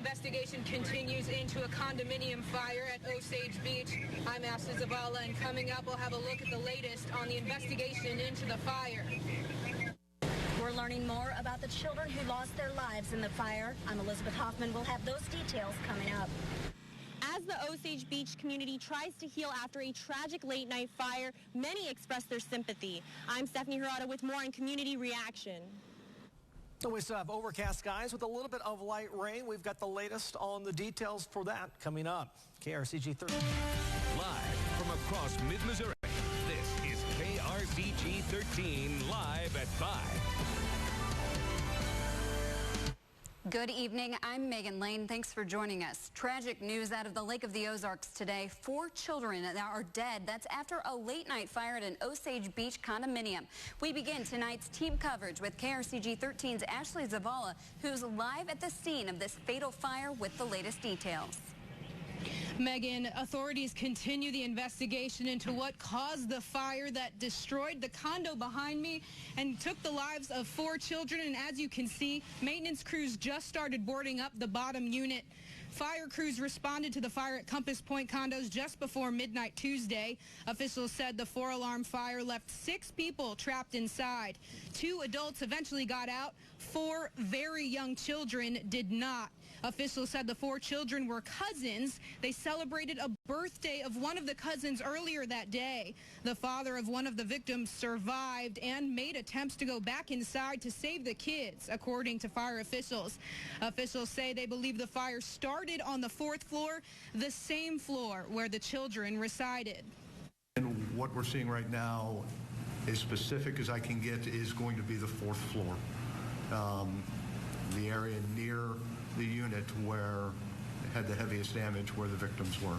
investigation continues into a condominium fire at Osage Beach. I'm Ashley Zavala, and coming up, we'll have a look at the latest on the investigation into the fire. We're learning more about the children who lost their lives in the fire. I'm Elizabeth Hoffman. We'll have those details coming up. As the Osage Beach community tries to heal after a tragic late-night fire, many express their sympathy. I'm Stephanie Hirata with more on Community Reaction. So we still have overcast skies with a little bit of light rain. We've got the latest on the details for that coming up. KRCG 13. Live from across mid-Missouri, this is KRCG 13 live at 5. Good evening. I'm Megan Lane. Thanks for joining us. Tragic news out of the Lake of the Ozarks today. 4 children are dead. That's after a late-night fire at an Osage Beach condominium. We begin tonight's team coverage with KRCG 13's Ashley Zavala, who's live at the scene of this fatal fire with the latest details. Megan, authorities continue the investigation into what caused the fire that destroyed the condo behind me and took the lives of 4 children. And as you can see, maintenance crews just started boarding up the bottom unit. Fire crews responded to the fire at Compass Point condos just before midnight Tuesday. Officials said the 4-alarm fire left 6 people trapped inside. 2 adults eventually got out. 4 very young children did not. Officials said the 4 children were cousins. They celebrated a birthday of one of the cousins earlier that day. The father of one of the victims survived and made attempts to go back inside to save the kids, according to fire officials. Officials say they believe the fire started on the 4th floor, the same floor where the children resided. And what we're seeing right now, as specific as I can get, is going to be the 4th floor. The area near the unit where it had the heaviest damage, where the victims were.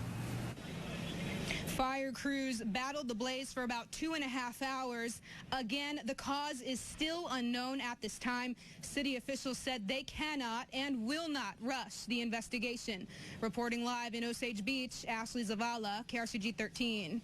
Fire crews battled the blaze for about 2.5 hours. Again, the cause is still unknown at this time. City officials said they cannot and will not rush the investigation. Reporting live in Osage Beach, Ashley Zavala, KRCG 13.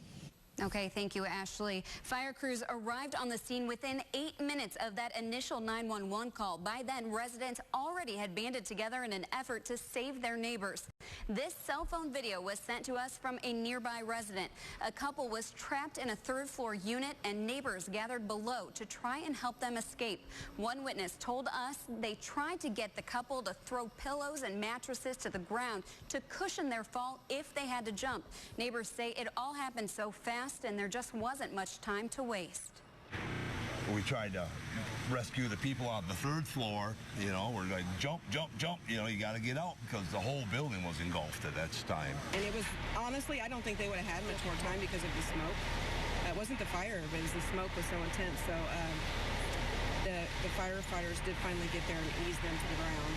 Okay, thank you, Ashley. Fire crews arrived on the scene within 8 minutes of that initial 911 call. By then, residents already had banded together in an effort to save their neighbors. This cell phone video was sent to us from a nearby resident. A couple was trapped in a 3rd-floor unit, and neighbors gathered below to try and help them escape. One witness told us they tried to get the couple to throw pillows and mattresses to the ground to cushion their fall if they had to jump. Neighbors say it all happened so fast and there just wasn't much time to waste. We tried to rescue the people on the 3rd floor. You know, we're like, jump, jump, jump. You know, you got to get out because the whole building was engulfed at that time. And it was, honestly, I don't think they would have had much more time because of the smoke. It wasn't the fire, but it was the smoke was so intense. So the firefighters did finally get there and ease them to the ground.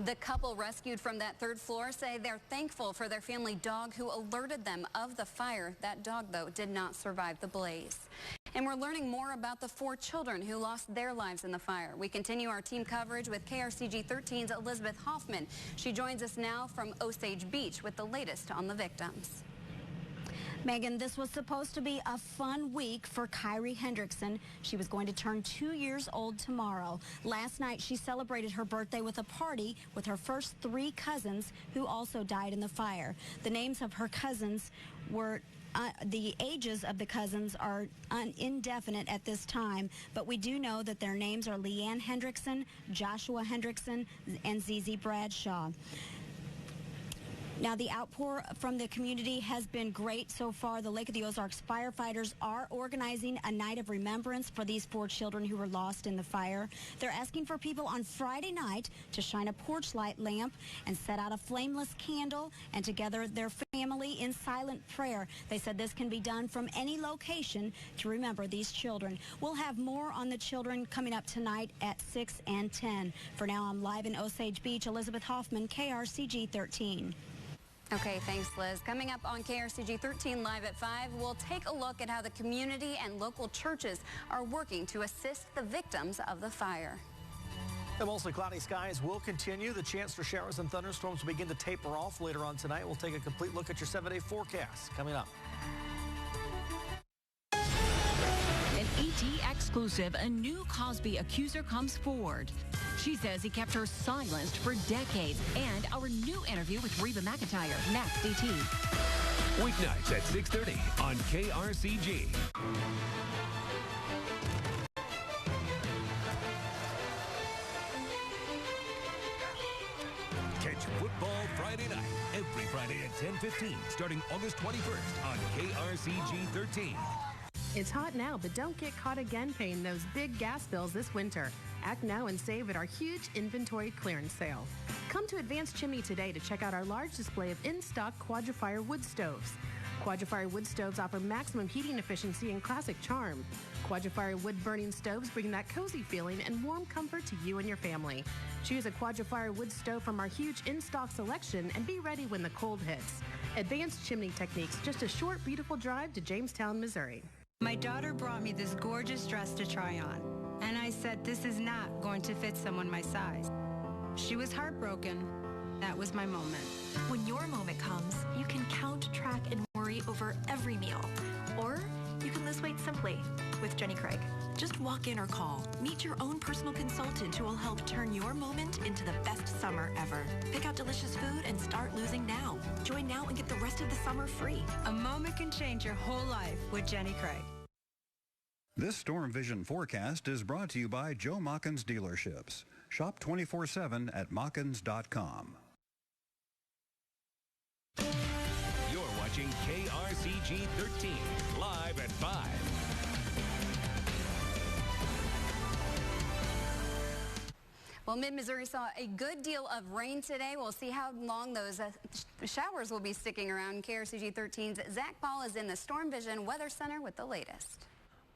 The couple rescued from that 3rd floor say they're thankful for their family dog who alerted them of the fire. That dog, though, did not survive the blaze. And we're learning more about the 4 children who lost their lives in the fire. We continue our team coverage with KRCG 13's Elizabeth Hoffman. She joins us now from Osage Beach with the latest on the victims. Megan, this was supposed to be a fun week for Kyrie Hendrickson. She was going to turn 2 years old tomorrow. Last night, she celebrated her birthday with a party with her first 3 cousins who also died in the fire. The names of her cousins were the ages of the cousins are indefinite at this time, but we do know that their names are Leanne Hendrickson, Joshua Hendrickson, and Zizi Bradshaw. Now, the outpour from the community has been great so far. The Lake of the Ozarks firefighters are organizing a night of remembrance for these 4 children who were lost in the fire. They're asking for people on Friday night to shine a porch light lamp and set out a flameless candle and to gather their family in silent prayer. They said this can be done from any location to remember these children. We'll have more on the children coming up tonight at 6 and 10. For now, I'm live in Osage Beach. Elizabeth Hoffman, KRCG 13. Okay, thanks, Liz. Coming up on KRCG 13 Live at 5, we'll take a look at how the community and local churches are working to assist the victims of the fire. The mostly cloudy skies will continue. The chance for showers and thunderstorms will begin to taper off later on tonight. We'll take a complete look at your 7-day forecast coming up. An ET exclusive, a new Cosby accuser comes forward. She says he kept her silenced for decades. And our new interview with Reba McEntire, next ET. Weeknights at 6:30 on KRCG. Catch Football Friday night every Friday at 10:15, starting August 21st on KRCG 13. It's hot now, but don't get caught again paying those big gas bills this winter. Act now and save at our huge inventory clearance sale. Come to Advanced Chimney today to check out our large display of in-stock Quadrifire wood stoves. Quadrifire wood stoves offer maximum heating efficiency and classic charm. Quadrifire wood-burning stoves bring that cozy feeling and warm comfort to you and your family. Choose a Quadrifire wood stove from our huge in-stock selection and be ready when the cold hits. Advanced Chimney Techniques, just a short, beautiful drive to Jamestown, Missouri. My daughter brought me this gorgeous dress to try on, and I said, this is not going to fit someone my size. She was heartbroken. That was my moment. When your moment comes, you can count, track, and worry over every meal. Or you can lose weight simply with Jenny Craig. Just walk in or call. Meet your own personal consultant who will help turn your moment into the best summer ever. Pick out delicious food and start losing now. Join now and get the rest of the summer free. A moment can change your whole life with Jenny Craig. This Storm Vision forecast is brought to you by Joe Mockins Dealerships. Shop 24/7 at Mockins.com. You're watching KRCG 13, live at 5. Well, mid-Missouri saw a good deal of rain today. We'll see how long those showers will be sticking around. KRCG 13's Zach Paul is in the Storm Vision Weather Center with the latest.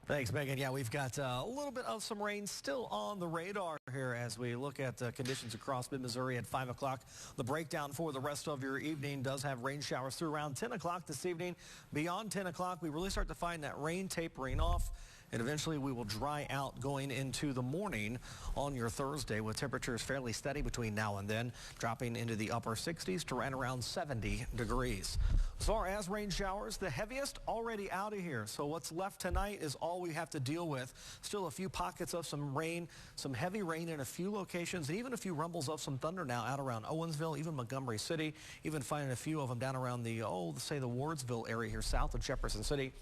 Thanks, Megan. Yeah, we've got a little bit of some rain still on the radar here as we look at conditions across mid-Missouri at 5 o'clock. The breakdown for the rest of your evening does have rain showers through around 10 o'clock this evening. Beyond 10 o'clock, we really start to find that rain tapering off. And eventually we will dry out going into the morning on your Thursday with temperatures fairly steady between now and then, dropping into the upper 60s to right around 70 degrees. As far as rain showers, the heaviest already out of here. So what's left tonight is all we have to deal with. Still a few pockets of some rain, some heavy rain in a few locations, and even a few rumbles of some thunder now out around Owensville, even Montgomery City, even finding a few of them down around the, say the Wardsville area here south of Jefferson City.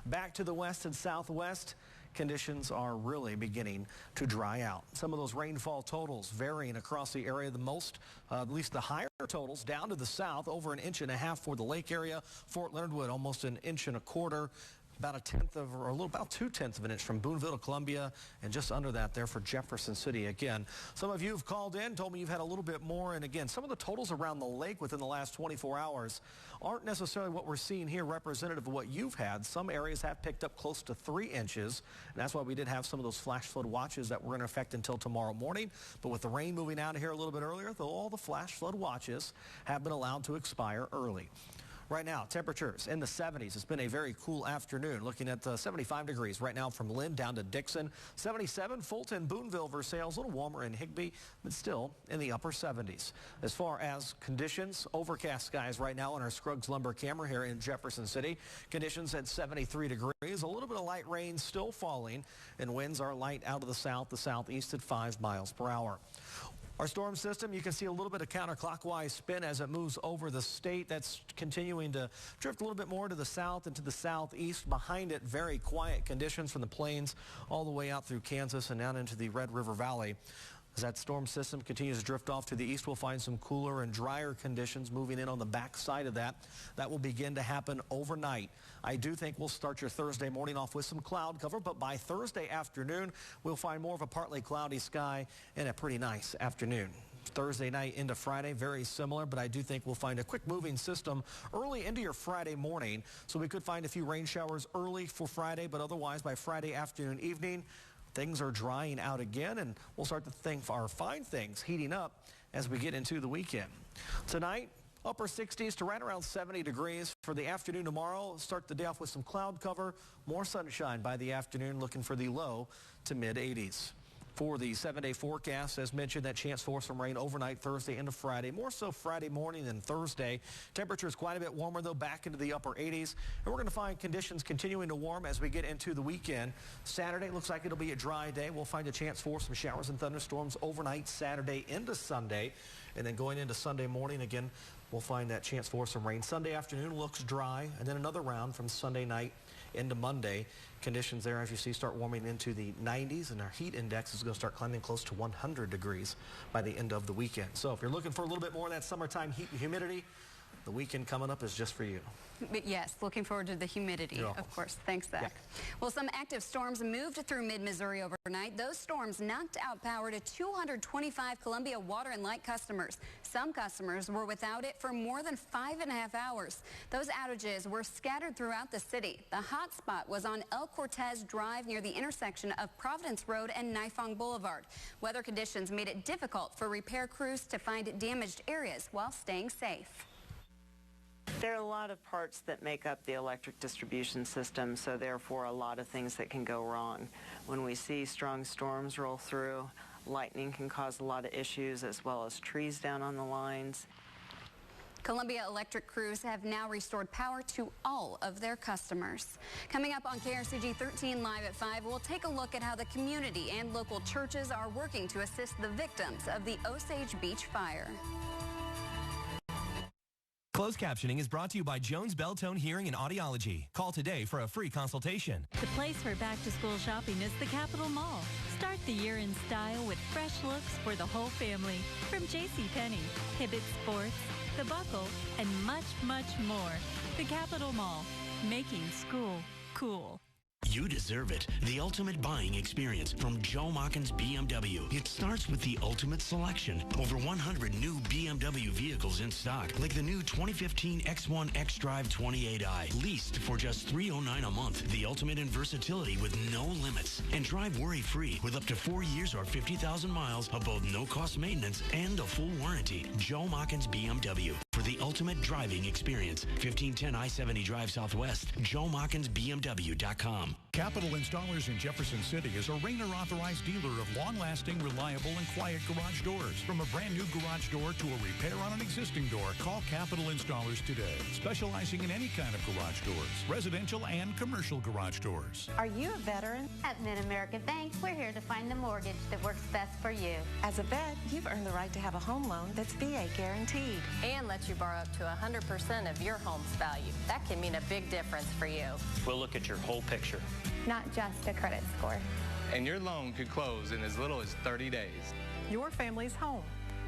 Back to the west and southwest, conditions are really beginning to dry out. Some of those rainfall totals varying across the area. The most, at least the higher totals down to the south, over 1.5 inches for the lake area. Fort Leonard Wood, almost 1.25 inches. About 1/10 of, or a little about 2/10 of an inch from Boonville to Columbia, and just under that there for Jefferson City again. Some of you have called in, told me you've had a little bit more, and again, some of the totals around the lake within the last 24 hours aren't necessarily what we're seeing here representative of what you've had. Some areas have picked up close to 3 inches, and that's why we did have some of those flash flood watches that were in effect until tomorrow morning. But with the rain moving out of here a little bit earlier, though, all the flash flood watches have been allowed to expire early. Right now, temperatures in the 70s. It's been a very cool afternoon. Looking at 75 degrees right now from Lynn down to Dixon. 77, Fulton, Boonville, Versailles. A little warmer in Higbee, but still in the upper 70s. As far as conditions, overcast skies right now on our Scruggs Lumber camera here in Jefferson City. Conditions at 73 degrees. A little bit of light rain still falling, and winds are light out of the south, the southeast at 5 miles per hour. Our storm system, you can see a little bit of counterclockwise spin as it moves over the state. That's continuing to drift a little bit more to the south and to the southeast. Behind it, very quiet conditions from the plains all the way out through Kansas and down into the Red River Valley. As that storm system continues to drift off to the east, we'll find some cooler and drier conditions moving in on the back side of that. That will begin to happen overnight. I do think we'll start your Thursday morning off with some cloud cover, but by Thursday afternoon, we'll find more of a partly cloudy sky and a pretty nice afternoon. Thursday night into Friday, very similar, but I do think we'll find a quick moving system early into your Friday morning. So we could find a few rain showers early for Friday, but otherwise by Friday afternoon, evening, things are drying out again, and we'll start to think our fine things heating up as we get into the weekend. Tonight, upper 60s to right around 70 degrees. For the afternoon tomorrow, start the day off with some cloud cover, more sunshine by the afternoon, looking for the low to mid 80s. For the 7-day forecast, as mentioned, that chance for some rain overnight Thursday into Friday. More so Friday morning than Thursday. Temperatures quite a bit warmer, though, back into the upper 80s. And we're going to find conditions continuing to warm as we get into the weekend. Saturday looks like it'll be a dry day. We'll find a chance for some showers and thunderstorms overnight Saturday into Sunday. And then going into Sunday morning, again, we'll find that chance for some rain. Sunday afternoon looks dry, and then another round from Sunday night into Monday. Conditions there, as you see, start warming into the 90s, and our heat index is going to start climbing close to 100 degrees by the end of the weekend. So if you're looking for a little bit more of that summertime heat and humidity, the weekend coming up is just for you. But yes, looking forward to the humidity, of course. Thanks, Zach. Yeah. Well, some active storms moved through mid-Missouri overnight. Those storms knocked out power to 225 Columbia Water and Light customers. Some customers were without it for more than 5.5 hours. Those outages were scattered throughout the city. The hot spot was on El Cortez Drive near the intersection of Providence Road and Nifong Boulevard. Weather conditions made it difficult for repair crews to find damaged areas while staying safe. There are a lot of parts that make up the electric distribution system, so therefore a lot of things that can go wrong. When we see strong storms roll through, lightning can cause a lot of issues, as well as trees down on the lines. Columbia Electric crews have now restored power to all of their customers. Coming up on KRCG 13 Live at 5, we'll take a look at how the community and local churches are working to assist the victims of the Osage Beach fire. Closed captioning is brought to you by Jones Bell-Tone Hearing and Audiology. Call today for a free consultation. The place for back-to-school shopping is the Capitol Mall. Start the year in style with fresh looks for the whole family. From JCPenney, Hibbett Sports, The Buckle, and much, much more. The Capitol Mall, making school cool. You deserve it. The ultimate buying experience from Joe Mockins BMW. It starts with the ultimate selection. Over 100 new BMW vehicles in stock, like the new 2015 X1 xDrive 28i, leased for just $309 a month. The ultimate in versatility with no limits. And drive worry-free with up to 4 years or 50,000 miles of both no-cost maintenance and a full warranty. Joe Mockins BMW. For the ultimate driving experience, 1510 I-70 Drive Southwest, JoeMockensBMW.com. Capital Installers in Jefferson City is a Rainer authorized dealer of long-lasting, reliable, and quiet garage doors. From a brand new garage door to a repair on an existing door, call Capital Installers today. Specializing in any kind of garage doors, residential and commercial garage doors. Are you a veteran? At Mid-America Bank, we're here to find the mortgage that works best for you. As a vet, you've earned the right to have a home loan that's VA guaranteed. And lets you borrow up to 100% of your home's value. That can mean a big difference for you. We'll look at your whole picture. Not just a credit score. And your loan could close in as little as 30 days. Your family's home.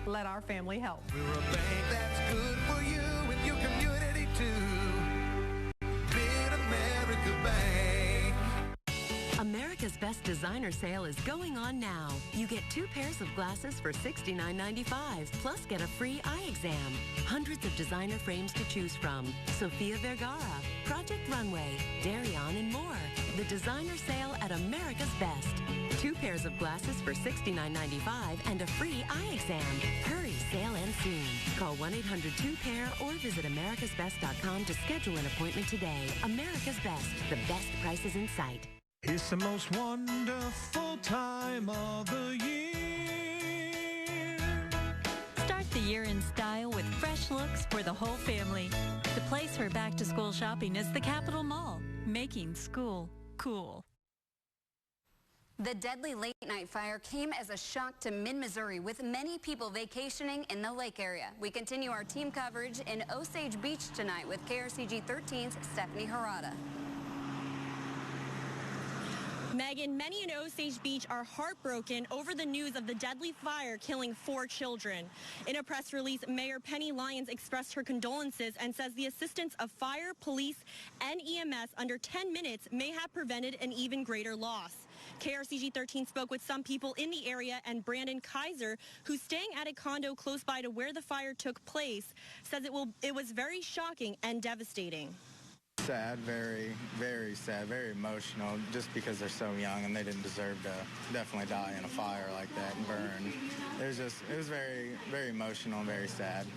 Let our family help. We're a bank that's good for you and your community too. Mid-America Bank. America's Best Designer Sale is going on now. You get 2 pairs of glasses for $69.95, plus get a free eye exam. Hundreds of designer frames to choose from. Sofia Vergara, Project Runway, Darion, and more. The designer sale at America's Best. 2 pairs of glasses for $69.95 and a free eye exam. Hurry, sale ends soon. Call 1-800-2-PAIR or visit americasbest.com to schedule an appointment today. America's Best, the best prices in sight. It's the most wonderful time of the year. Start the year in style with fresh looks for the whole family. The place for back-to-school shopping is the Capitol Mall, making school cool. The deadly late-night fire came as a shock to mid-Missouri, with many people vacationing in the lake area. We continue our team coverage in Osage Beach tonight with KRCG 13's Stephanie Harada. Megan, many in Osage Beach are heartbroken over the news of the deadly fire killing 4 children. In a press release, Mayor Penny Lyons expressed her condolences and says the assistance of fire, police, and EMS under 10 minutes may have prevented an even greater loss. KRCG 13 spoke with some people in the area, and Brandon Kaiser, who's staying at a condo close by to where the fire took place, says it was very shocking and devastating. Sad, very, very sad, very emotional, just because they're so young and they didn't deserve to definitely die in a fire like that and burn. It was very, very emotional and very sad.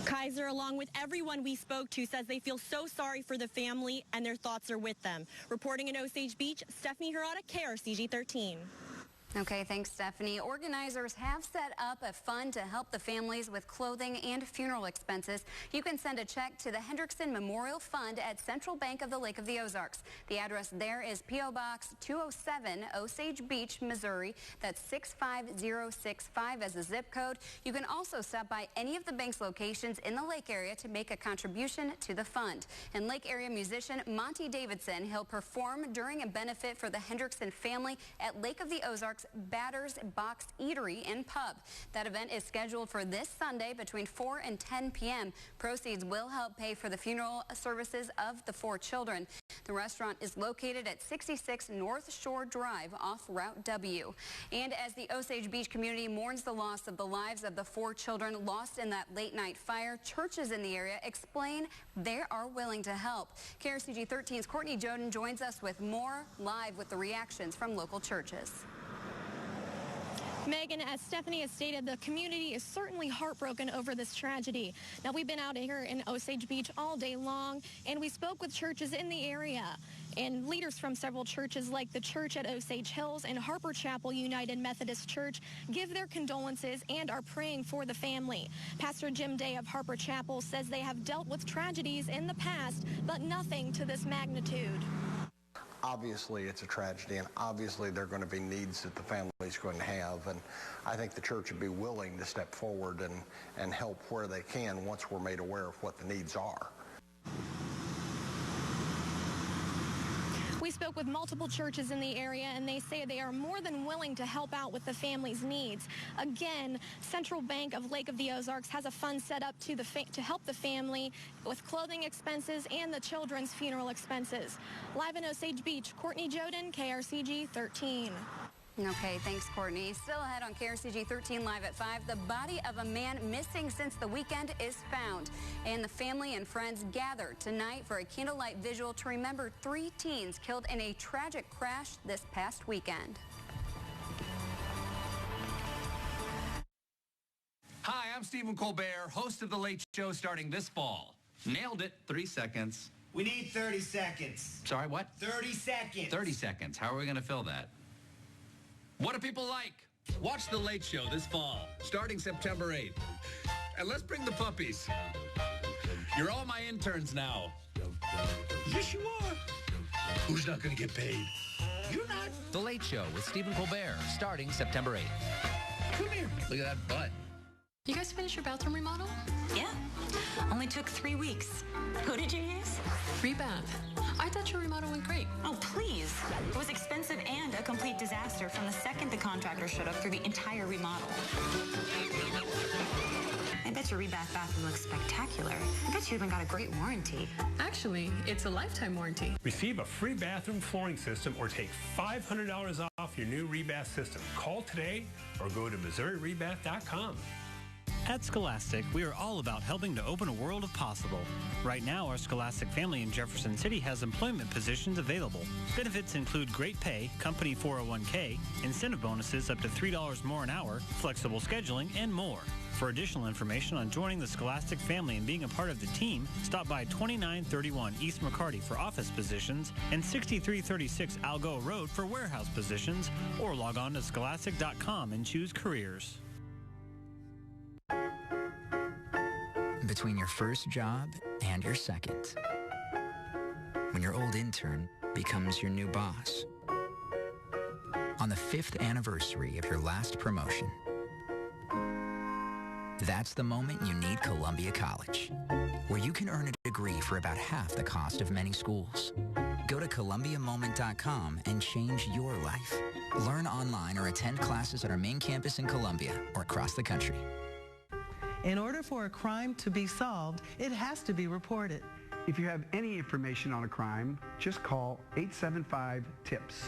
Kaiser mother, along with everyone we spoke to, says they feel so sorry for the family and their thoughts are with them. Reporting in Osage Beach, Stephanie Hirata, KRCG 13. Okay, thanks, Stephanie. Organizers have set up a fund to help the families with clothing and funeral expenses. You can send a check to the Hendrickson Memorial Fund at Central Bank of the Lake of the Ozarks. The address there is P.O. Box 207, Osage Beach, Missouri. That's 65065 as the zip code. You can also stop by any of the bank's locations in the lake area to make a contribution to the fund. And lake area musician Monty Davidson, he'll perform during a benefit for the Hendrickson family at Lake of the Ozarks Batter's Box Eatery and Pub. That event is scheduled for this Sunday between 4 and 10 p.m. Proceeds will help pay for the funeral services of the 4 children. The restaurant is located at 66 North Shore Drive off Route W. And as the Osage Beach community mourns the loss of the lives of the 4 children lost in that late night fire, churches in the area explain they are willing to help. KRCG 13's Courtney Joden joins us with more live with the reactions from local churches. Megan, as Stephanie has stated, the community is certainly heartbroken over this tragedy. Now, we've been out here in Osage Beach all day long, and we spoke with churches in the area and leaders from several churches like the church at Osage Hills and Harper Chapel United Methodist Church give their condolences and are praying for the family. Pastor Jim Day of Harper Chapel says they have dealt with tragedies in the past, but nothing to this magnitude. Obviously, it's a tragedy, and obviously there are going to be needs that the family's going to have, and I think the church would be willing to step forward and help where they can once we're made aware of what the needs are. We spoke with multiple churches in the area, and they say they are more than willing to help out with the family's needs. Again, Central Bank of Lake of the Ozarks has a fund set up to help the family with clothing expenses and the children's funeral expenses. Live in Osage Beach, Courtney Joden, KRCG 13. Okay, thanks, Courtney. Still ahead on KRCG 13 Live at 5. The body of a man missing since the weekend is found. And the family and friends gather tonight for a candlelight visual to remember 3 teens killed in a tragic crash this past weekend. Hi, I'm Stephen Colbert, host of The Late Show starting this fall. Nailed it. 3 seconds. We need 30 seconds. Sorry, what? 30 seconds. 30 seconds. How are we going to fill that? What do people like? Watch The Late Show this fall, starting September 8th. And let's bring the puppies. You're all my interns now. Yes, you are. Who's not going to get paid? You're not. The Late Show with Stephen Colbert, starting September 8th. Come here. Look at that butt. You guys finished your bathroom remodel? Yeah. Only took 3 weeks. Who did you use? Rebath. I thought your remodel went great. Oh, please. It was expensive and a complete disaster from the second the contractor showed up through the entire remodel. I bet your Rebath bathroom looks spectacular. I bet you even got a great warranty. Actually, it's a lifetime warranty. Receive a free bathroom flooring system or take $500 off your new Rebath system. Call today or go to MissouriRebath.com. At Scholastic, we are all about helping to open a world of possible. Right now, our Scholastic family in Jefferson City has employment positions available. Benefits include great pay, company 401k, incentive bonuses up to $3 more an hour, flexible scheduling, and more. For additional information on joining the Scholastic family and being a part of the team, stop by 2931 East McCarty for office positions and 6336 Algoa Road for warehouse positions, or log on to scholastic.com and choose careers. Between your first job and your second. When your old intern becomes your new boss. On the 5th anniversary of your last promotion. That's the moment you need Columbia College, where you can earn a degree for about half the cost of many schools. Go to ColumbiaMoment.com and change your life. Learn online or attend classes at our main campus in Columbia or across the country. In order for a crime to be solved, it has to be reported. If you have any information on a crime, just call 875-TIPS.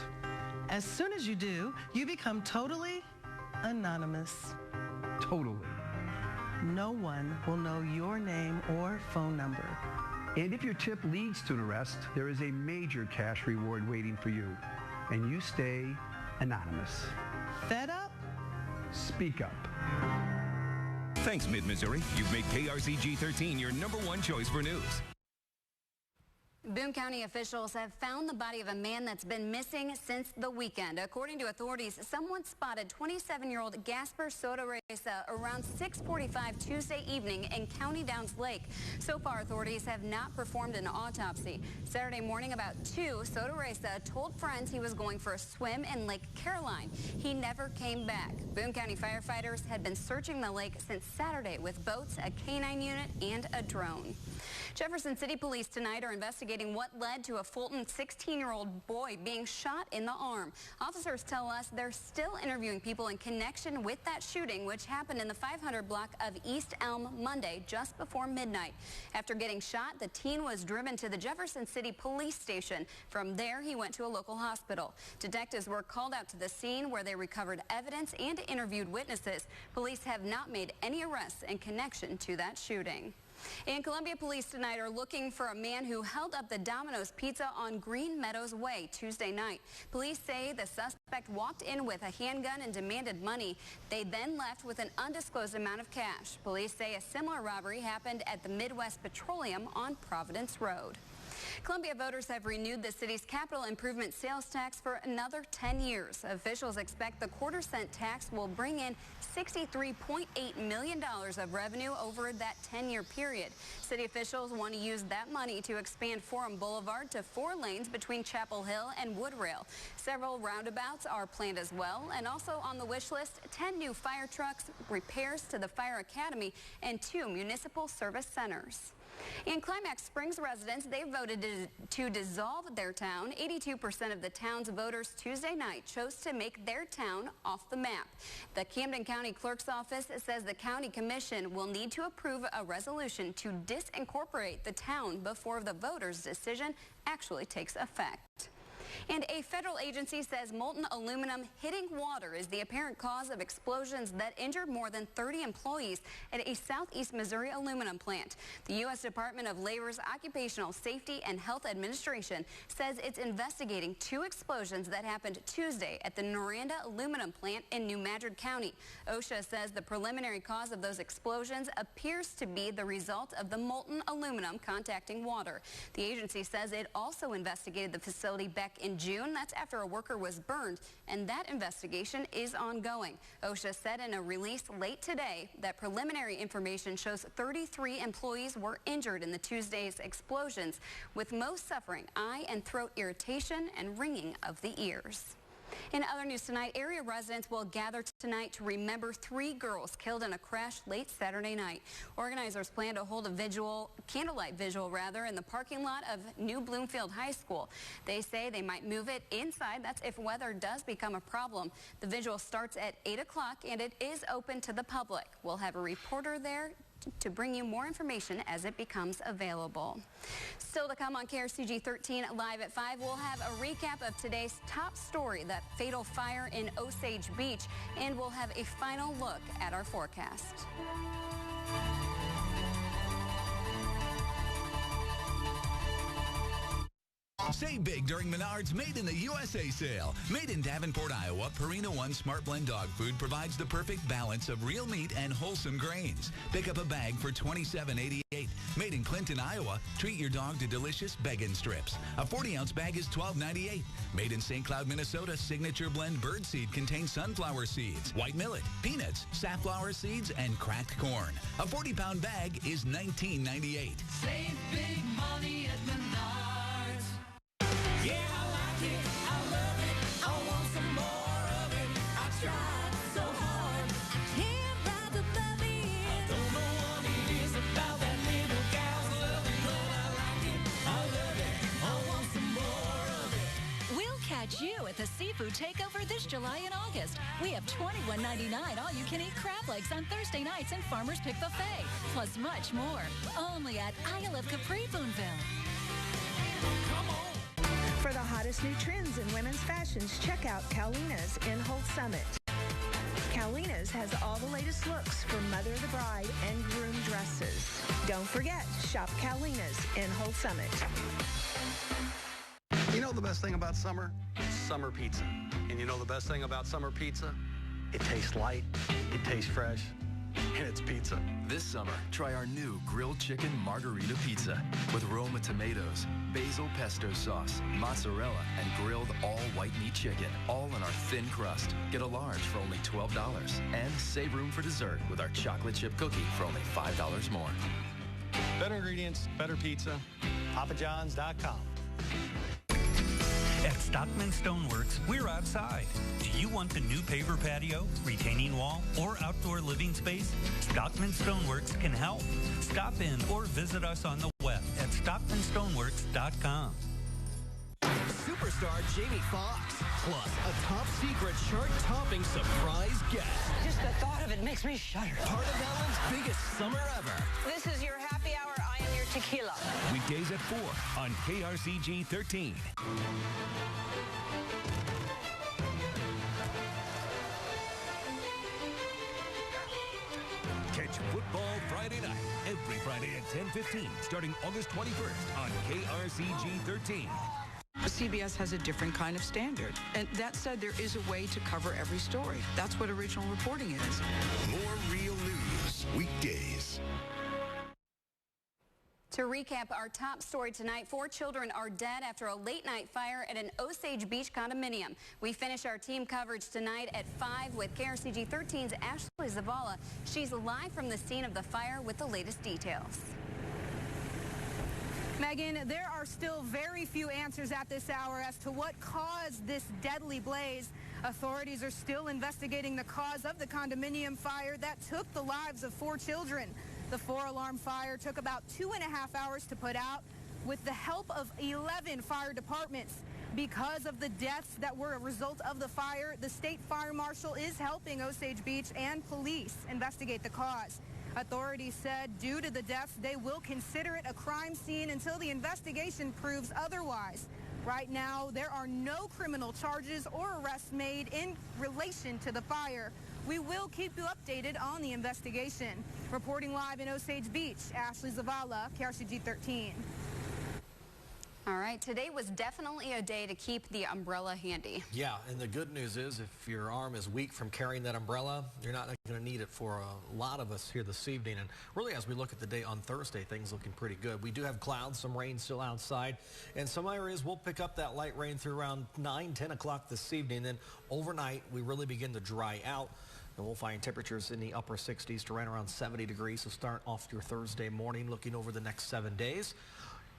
As soon as you do, you become totally anonymous. Totally. No one will know your name or phone number. And if your tip leads to an arrest, there is a major cash reward waiting for you. And you stay anonymous. Fed up? Speak up. Thanks, Mid-Missouri. You've made KRCG 13 your #1 choice for news. Boone County officials have found the body of a man that's been missing since the weekend. According to authorities, someone spotted 27-year-old Gasper Sotoreza around 6:45 Tuesday evening in County Downs Lake. So far, authorities have not performed an autopsy. Saturday morning about 2, Sotoreza told friends he was going for a swim in Lake Caroline. He never came back. Boone County firefighters had been searching the lake since Saturday with boats, a K-9 unit, and a drone. Jefferson City Police tonight are investigating what led to a Fulton 16-year-old boy being shot in the arm. Officers tell us they're still interviewing people in connection with that shooting, which happened in the 500 block of East Elm Monday just before midnight. After getting shot, the teen was driven to the Jefferson City Police Station. From there, he went to a local hospital. Detectives were called out to the scene where they recovered evidence and interviewed witnesses. Police have not made any arrests in connection to that shooting. And Columbia police tonight are looking for a man who held up the Domino's Pizza on Green Meadows Way Tuesday night. Police say the suspect walked in with a handgun and demanded money. They then left with an undisclosed amount of cash. Police say a similar robbery happened at the Midwest Petroleum on Providence Road. Columbia voters have renewed the city's capital improvement sales tax for another 10 years. Officials expect the quarter-cent tax will bring in $63.8 million of revenue over that 10-year period. City officials want to use that money to expand Forum Boulevard to 4 lanes between Chapel Hill and Woodrail. Several roundabouts are planned as well, and also on the wish list, 10 new fire trucks, repairs to the Fire Academy, and 2 municipal service centers. In Climax Springs residents, they voted to dissolve their town. 82% of the town's voters Tuesday night chose to make their town off the map. The Camden County Clerk's Office says the County Commission will need to approve a resolution to disincorporate the town before the voters' decision actually takes effect. And a federal agency says molten aluminum hitting water is the apparent cause of explosions that injured more than 30 employees at a southeast Missouri aluminum plant. The U.S. Department of Labor's Occupational Safety and Health Administration says it's investigating 2 explosions that happened Tuesday at the Noranda aluminum plant in New Madrid County. OSHA says the preliminary cause of those explosions appears to be the result of the molten aluminum contacting water. The agency says it also investigated the facility back in June. That's after a worker was burned, and that investigation is ongoing. OSHA said in a release late today that preliminary information shows 33 employees were injured in the Tuesday's explosions, with most suffering eye and throat irritation and ringing of the ears. In other news tonight, area residents will gather tonight to remember 3 girls killed in a crash late Saturday night. Organizers plan to hold a candlelight vigil in the parking lot of New Bloomfield High School. They say they might move it inside. That's if weather does become a problem. The vigil starts at 8 o'clock and it is open to the public. We'll have a reporter there to bring you more information as it becomes available. Still to come on KRCG 13 live at 5, we'll have a recap of today's top story, that fatal fire in Osage Beach, and we'll have a final look at our forecast. Save big during Menards Made in the USA sale. Made in Davenport, Iowa, Purina One Smart Blend dog food provides the perfect balance of real meat and wholesome grains. Pick up a bag for $27.88. Made in Clinton, Iowa, treat your dog to delicious Beggin' strips. A 40-ounce bag is $12.98. Made in St. Cloud, Minnesota, Signature Blend Birdseed contains sunflower seeds, white millet, peanuts, safflower seeds, and cracked corn. A 40-pound bag is $19.98. Save big money at Menards. Yeah, I like it. I love it. I want some more of it. I tried so hard. I can't ride the levee. I don't know what it is about that little gal's loving, but I like it. I love it. I want some more of it. We'll catch you at the Seafood Takeover this July and August. We have $21.99 all-you-can-eat crab legs on Thursday nights and Farmer's Pick Buffet, plus much more. Only at Isle of Capri, Boonville. Come on. For the hottest new trends in women's fashions, check out Calina's in Holt Summit. Calina's has all the latest looks for mother of the bride and groom dresses. Don't forget, shop Calina's in Holt Summit. You know the best thing about summer? Summer pizza. And you know the best thing about summer pizza? It tastes light, it tastes fresh, and it's pizza. This summer, try our new grilled chicken margarita pizza with Roma tomatoes, basil pesto sauce, mozzarella, and grilled all-white meat chicken, all on our thin crust. Get a large for only $12, and save room for dessert with our chocolate chip cookie for only $5 more. Better ingredients, better pizza. PapaJohns.com. At Stockman Stoneworks, we're outside. Do you want the new paver patio, retaining wall, or outdoor living space? Stockman Stoneworks can help. Stop in or visit us on the web at stockmanstoneworks.com. Superstar Jamie Foxx, plus a top-secret chart-topping surprise guest. Just the thought of it makes me shudder. Part of Ellen's biggest summer ever. This is your happy hour. I am your tequila. Weekdays at 4 on KRCG 13. Catch Football Friday night, every Friday at 10:15, starting August 21st on KRCG 13. CBS has a different kind of standard. And that said, there is a way to cover every story. That's what original reporting is. More real news, weekdays. To recap our top story tonight, 4 children are dead after a late-night fire at an Osage Beach condominium. We finish our team coverage tonight at 5 with KRCG 13's Ashley Zavala. She's live from the scene of the fire with the latest details. Megan, there are still very few answers at this hour as to what caused this deadly blaze. Authorities are still investigating the cause of the condominium fire that took the lives of 4 children. The 4-alarm fire took about 2.5 hours to put out with the help of 11 fire departments. Because of the deaths that were a result of the fire, the state fire marshal is helping Osage Beach and police investigate the cause. Authorities said due to the deaths, they will consider it a crime scene until the investigation proves otherwise. Right now, there are no criminal charges or arrests made in relation to the fire. We will keep you updated on the investigation. Reporting live in Osage Beach, Ashley Zavala, KRCG 13. All right, today was definitely a day to keep the umbrella handy. Yeah, and the good news is if your arm is weak from carrying that umbrella, you're not going to need it for a lot of us here this evening. And really, as we look at the day on Thursday, things looking pretty good. We do have clouds, some rain still outside, and some areas will pick up that light rain through around 9, 10 o'clock this evening. Then overnight, we really begin to dry out. And we'll find temperatures in the upper 60s to right around 70 degrees. So start off your Thursday morning looking over the next 7 days.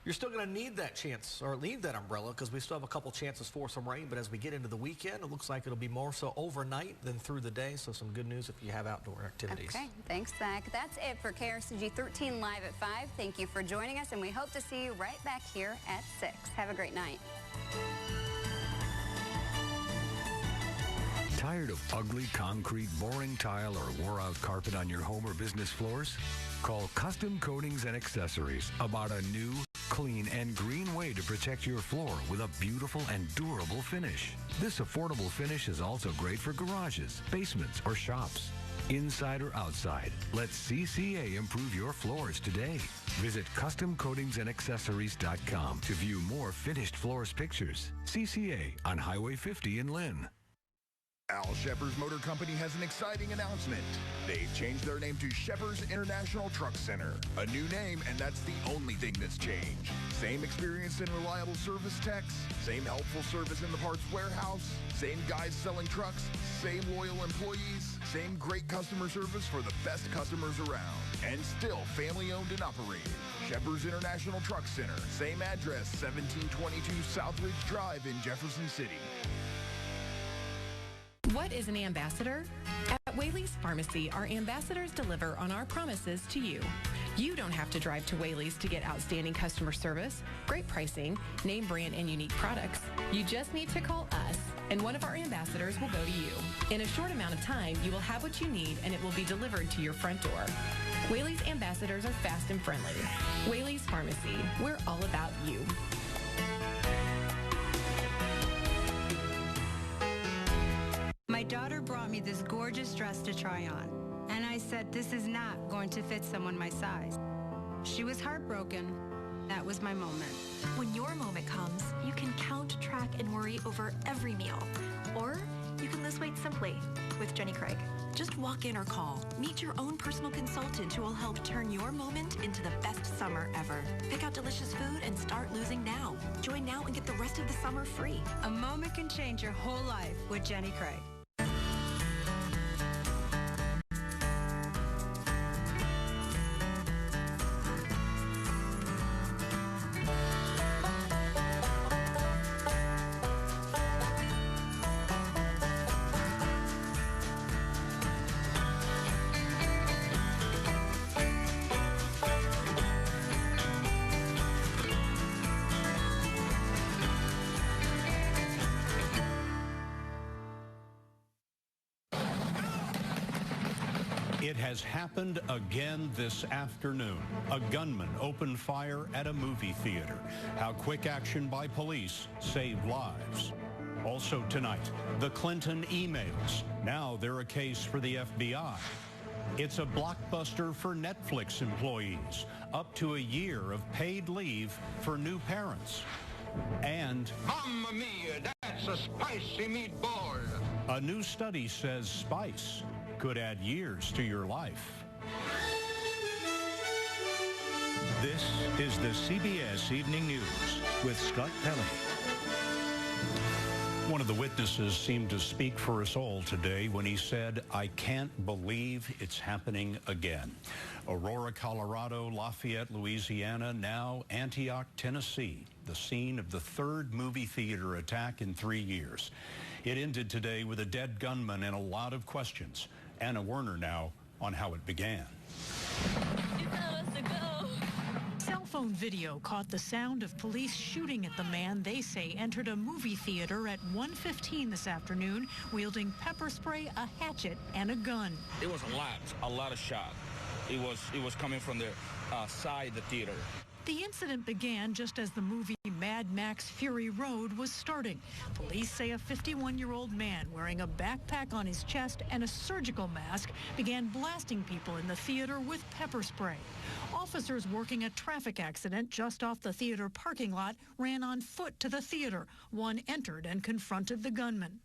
You're still going to need that chance or need that umbrella because we still have a couple chances for some rain. But as we get into the weekend, it looks like it'll be more so overnight than through the day. So some good news if you have outdoor activities. Okay, thanks, Zach. That's it for KRCG 13 Live at 5. Thank you for joining us, and we hope to see you right back here at 6. Have a great night. Tired of ugly concrete, boring tile, or wore-out carpet on your home or business floors? Call Custom Coatings and Accessories about a new, clean, and green way to protect your floor with a beautiful and durable finish. This affordable finish is also great for garages, basements, or shops. Inside or outside, let CCA improve your floors today. Visit CustomCoatingsAndAccessories.com to view more finished floors pictures. CCA on Highway 50 in Lynn. Al Shepard's Motor Company has an exciting announcement. They've changed their name to Shepard's International Truck Center. A new name, and that's the only thing that's changed. Same experienced and reliable service techs, same helpful service in the parts warehouse, same guys selling trucks, same loyal employees, same great customer service for the best customers around, and still family-owned and operated. Shepard's International Truck Center, same address, 1722 Southridge Drive in Jefferson City. What is an ambassador? At Whaley's Pharmacy, our ambassadors deliver on our promises to you. You don't have to drive to Whaley's to get outstanding customer service, great pricing, name brand, and unique products. You just need to call us, and one of our ambassadors will go to you. In a short amount of time, you will have what you need, and it will be delivered to your front door. Whaley's ambassadors are fast and friendly. Whaley's Pharmacy, we're all about you. My daughter brought me this gorgeous dress to try on, and I said, this is not going to fit someone my size. She was heartbroken. That was my moment. When your moment comes, you can count, track, and worry over every meal. Or You can lose weight simply with Jenny Craig. Just walk in or call. Meet your own personal consultant who will help turn your moment into the best summer ever. Pick out delicious food and start losing now. Join now and get the rest of the summer free. A moment can change your whole life with Jenny Craig. It has happened again this afternoon. A gunman opened fire at a movie theater. How quick action by police saved lives. Also tonight, the Clinton emails. Now they're a case for the FBI. It's a blockbuster for Netflix employees. Up to a year of paid leave for new parents. And Mamma mia, that's a spicy meatball. A new study says spice could add years to your life. This is the CBS Evening News with Scott Pelley. One of the witnesses seemed to speak for us all today when he said, "I can't believe it's happening again." Aurora, Colorado, Lafayette, Louisiana, now Antioch, Tennessee, the scene of the third movie theater attack in 3 years. It ended today with a dead gunman and a lot of questions. Anna Werner now on how it began. Cell phone video caught the sound of police shooting at the man they say entered a movie theater at 1:15 this afternoon, wielding pepper spray, a hatchet, and a gun. It was a lot of shot. It was coming from the side of the theater. The incident began just as the movie Mad Max Fury Road was starting. Police say a 51-year-old man wearing a backpack on his chest and a surgical mask began blasting people in the theater with pepper spray. Officers working a traffic accident just off the theater parking lot ran on foot to the theater. One entered and confronted the gunman.